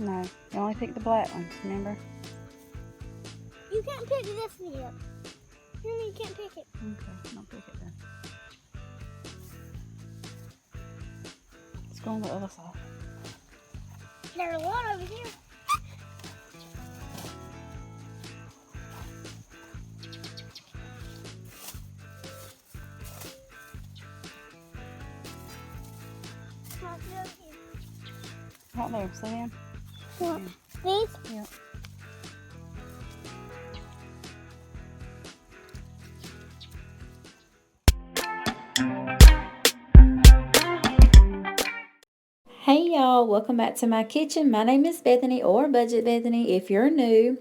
No, you only pick the black ones, remember? You can't pick this one up. You can't pick it. Okay, don't pick it then. Let's go on the other side. There's a lot over here. Right there, see them? What? These? Yeah. Hey y'all, welcome back to my kitchen. My name is Bethany, or Budget Bethany if you're new.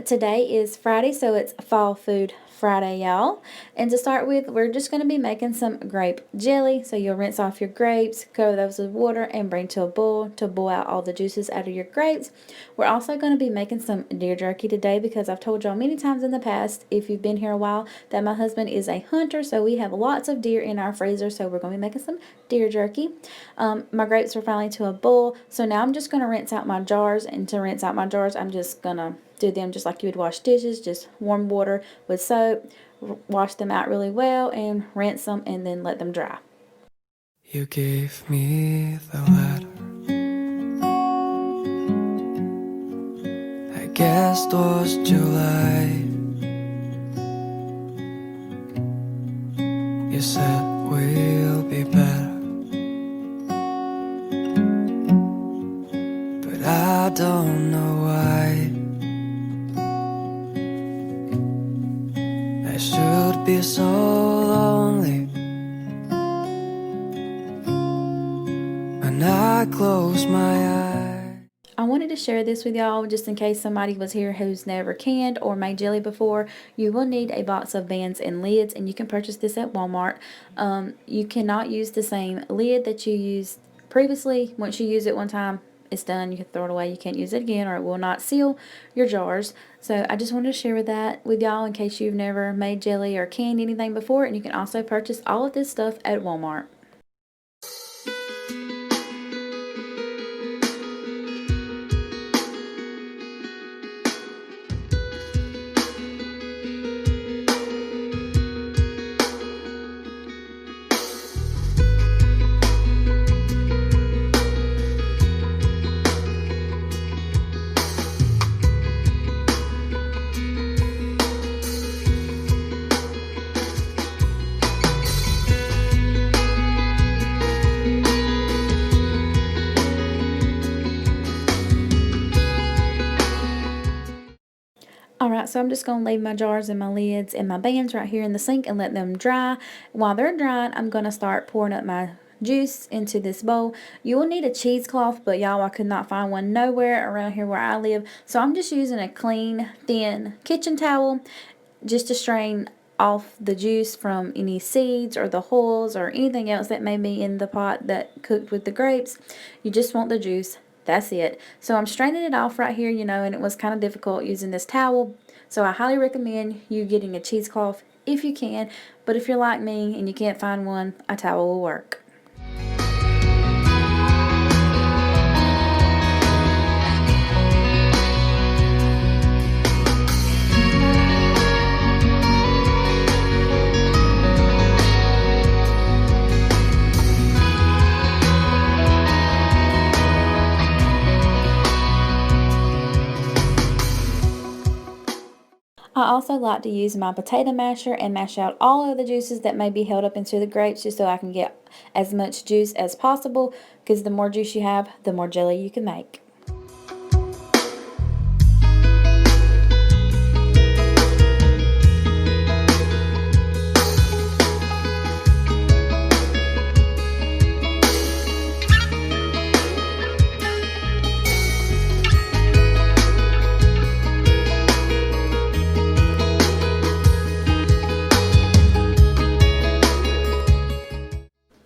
Today is Friday, so it's Fall Food Friday, y'all. And to start with, we're just going to be making some grape jelly. So you'll rinse off your grapes, cover those with water, and bring to a boil to boil out all the juices out of your grapes. We're also going to be making some deer jerky today because I've told y'all many times in the past, if you've been here a while, that my husband is a hunter, so we have lots of deer in our freezer, so we're going to be making some deer jerky. My grapes are finally to a boil, so now I'm just going to rinse out my jars, and to rinse out my jars, I'm just going to do them just like you would wash dishes, just warm water with soap, wash them out really well, and rinse them, and then let them dry. You gave me the letter, I guess it was July. You said we'll be better, but I don't know why. I should be so lonely when I close my eyes. I wanted to share this with y'all just in case somebody was here who's never canned or made jelly before. You will need a box of bands and lids, and you can purchase this at Walmart. You cannot use the same lid that you used previously. Once you use it one time, it's done. You can throw it away. You can't use it again, or it will not seal your jars. So I just wanted to share that with y'all in case you've never made jelly or canned anything before. And you can also purchase all of this stuff at Walmart. Alright, so I'm just going to leave my jars and my lids and my bands right here in the sink and let them dry. While they're drying, I'm going to start pouring up my juice into this bowl. You will need a cheesecloth, but y'all, I could not find one nowhere around here where I live. So I'm just using a clean, thin kitchen towel just to strain off the juice from any seeds or the hulls or anything else that may be in the pot that cooked with the grapes. You just want the juice. That's it. So I'm straining it off right here, and it was kind of difficult using this towel. So I highly recommend you getting a cheesecloth if you can. But if you're like me and you can't find one, a towel will work. I also like to use my potato masher and mash out all of the juices that may be held up into the grapes just so I can get as much juice as possible, because the more juice you have, the more jelly you can make.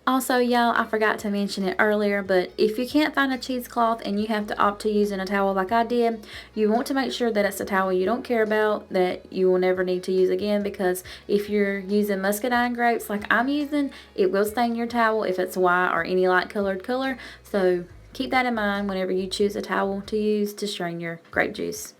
Also, y'all, I forgot to mention it earlier, but if you can't find a cheesecloth and you have to opt to using a towel like I did, you want to make sure that it's a towel you don't care about, that you will never need to use again, because if you're using muscadine grapes like I'm using, it will stain your towel if it's white or any light colored color. So keep that in mind whenever you choose a towel to use to strain your grape juice.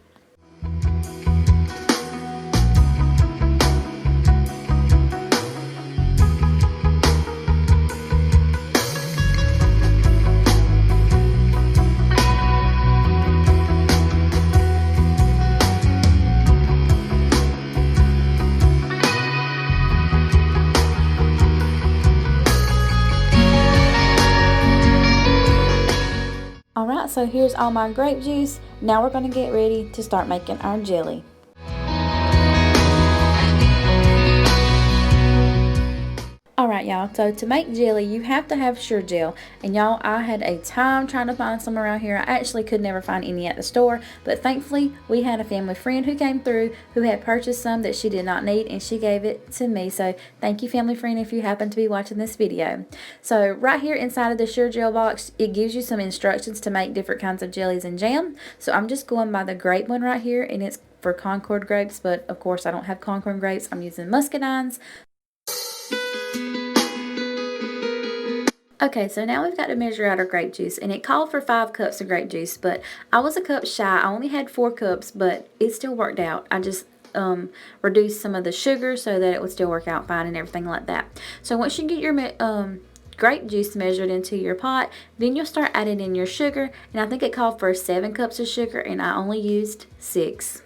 Alright, so here's all my grape juice. Now we're going to get ready to start making our jelly. Alright y'all, so to make jelly you have to have Sure Gel, and y'all, I had a time trying to find some around here. I actually could never find any at the store, but thankfully we had a family friend who came through who had purchased some that she did not need, and she gave it to me. So thank you, family friend, if you happen to be watching this video. So right here inside of the Sure Gel box, it gives you some instructions to make different kinds of jellies and jam. So I'm just going by the grape one right here, and it's for Concord grapes, but of course I don't have Concord grapes. I'm using muscadines. Okay, so now we've got to measure out our grape juice, and it called for 5 cups of grape juice, but I was a cup shy. I only had 4 cups, but it still worked out. I just reduced some of the sugar so that it would still work out fine and everything like that. So once you get your grape juice measured into your pot, then you'll start adding in your sugar, and I think it called for 7 cups of sugar, and I only used 6.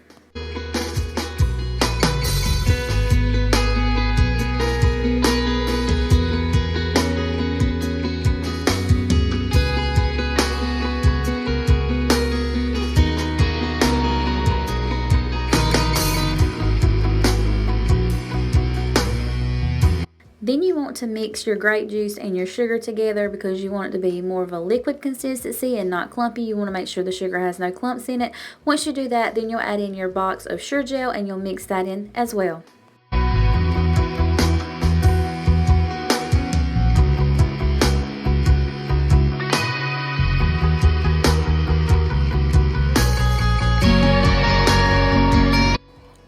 Then you want to mix your grape juice and your sugar together because you want it to be more of a liquid consistency and not clumpy. You want to make sure the sugar has no clumps in it. Once you do that, then you'll add in your box of Sure Gel and you'll mix that in as well.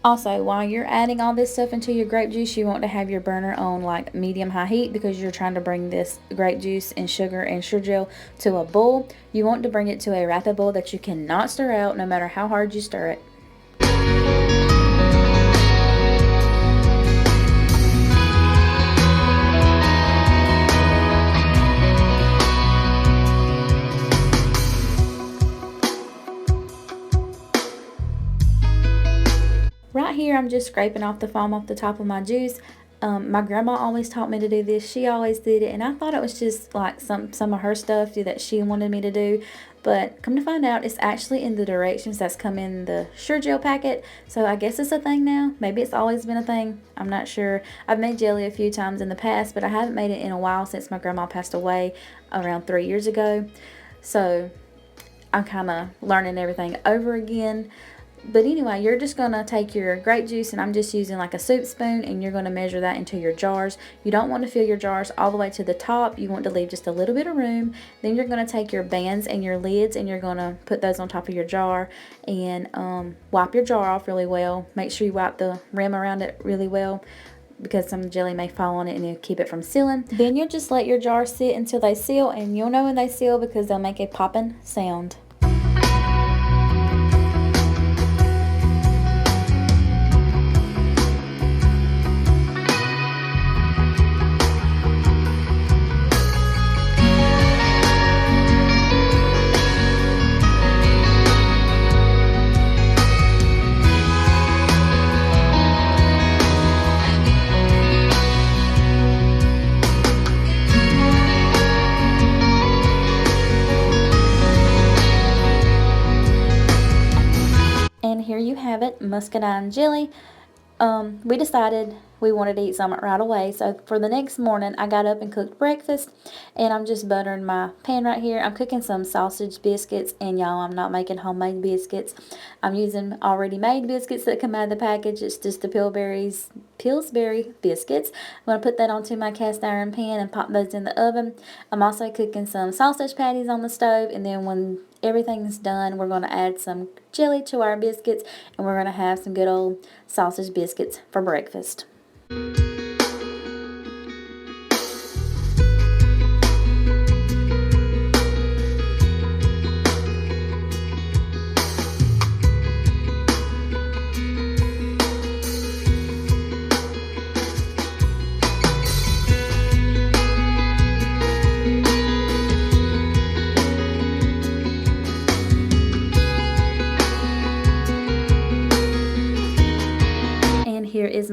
Also, while you're adding all this stuff into your grape juice, you want to have your burner on like medium-high heat because you're trying to bring this grape juice and sugar and Sure Gel to a boil. You want to bring it to a rapid boil that you cannot stir out no matter how hard you stir it. Right here, I'm just scraping off the foam off the top of my juice. My grandma always taught me to do this. She always did it, and I thought it was just like some of her stuff that she wanted me to do. But come to find out, it's actually in the directions that's come in the Sure Gel packet. So I guess it's a thing now. Maybe it's always been a thing. I'm not sure. I've made jelly a few times in the past, but I haven't made it in a while since my grandma passed away around 3 years ago. So I'm kind of learning everything over again. But anyway, you're just going to take your grape juice, and I'm just using like a soup spoon, and you're going to measure that into your jars. You don't want to fill your jars all the way to the top. You want to leave just a little bit of room. Then you're going to take your bands and your lids, and you're going to put those on top of your jar and wipe your jar off really well. Make sure you wipe the rim around it really well because some jelly may fall on it and it'll keep it from sealing. Then you'll just let your jars sit until they seal, and you'll know when they seal because they'll make a popping sound. And here you have it, muscadine jelly. We decided we wanted to eat some right away. So for the next morning, I got up and cooked breakfast. And I'm just buttering my pan right here. I'm cooking some sausage biscuits. And y'all, I'm not making homemade biscuits. I'm using already made biscuits that come out of the package. It's just the Pillsbury biscuits. I'm going to put that onto my cast iron pan and pop those in the oven. I'm also cooking some sausage patties on the stove. And then when everything's done, we're going to add some jelly to our biscuits, and we're going to have some good old sausage biscuits for breakfast.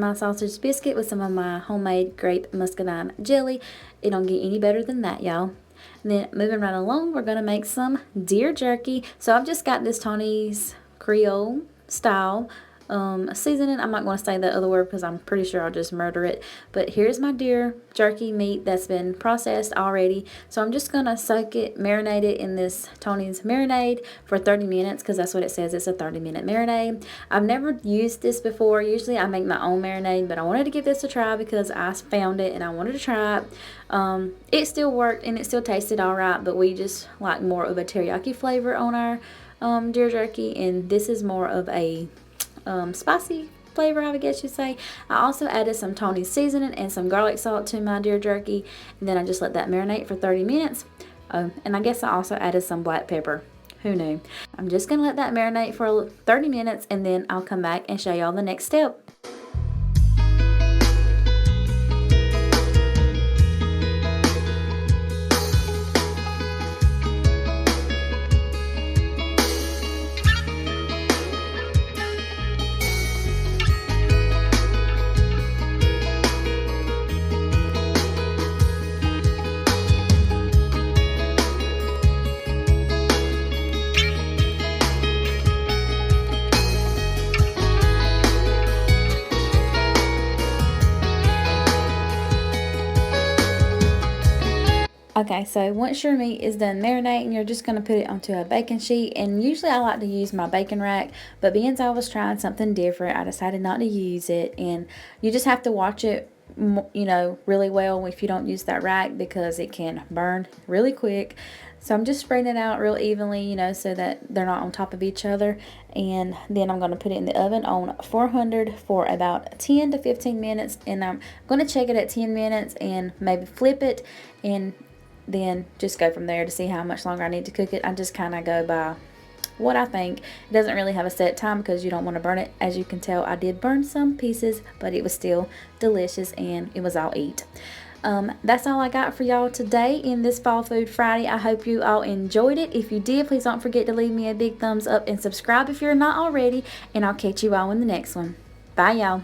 my sausage biscuit with some of my homemade grape muscadine jelly. It don't get any better than that, y'all. And then moving right along, we're going to make some deer jerky. So I've just got this Tony's Creole style seasoning. I'm not going to say that other word because I'm pretty sure I'll just murder it. But here's my deer jerky meat that's been processed already. So I'm just going to soak it, marinate it in this Tony's marinade for 30 minutes because that's what it says. It's a 30-minute marinade. I've never used this before. Usually I make my own marinade, but I wanted to give this a try because I found it and I wanted to try it. It still worked and it still tasted all right, but we just like more of a teriyaki flavor on our deer jerky, and this is more of a spicy flavor, I would guess you'd say. I also added some Tony's seasoning and some garlic salt to my deer jerky, and then I just let that marinate for 30 minutes. And I guess I also added some black pepper. Who knew? I'm just going to let that marinate for 30 minutes, and then I'll come back and show y'all the next step. Okay, so once your meat is done marinating, you're just going to put it onto a baking sheet. And usually I like to use my bacon rack, but being as I was trying something different, I decided not to use it. And you just have to watch it, you know, really well if you don't use that rack because it can burn really quick. So I'm just spreading it out real evenly, you know, so that they're not on top of each other. And then I'm going to put it in the oven on 400 for about 10 to 15 minutes. And I'm going to check it at 10 minutes and maybe flip it and then just go from there to see how much longer I need to cook it. I just kind of go by what I think. It doesn't really have a set time because you don't want to burn it. As you can tell, I did burn some pieces, but it was still delicious and it was all eat. That's all I got for y'all today in this Fall Food Friday. I hope you all enjoyed it. If you did, please don't forget to leave me a big thumbs up and subscribe if you're not already, and I'll catch you all in the next one. Bye, y'all.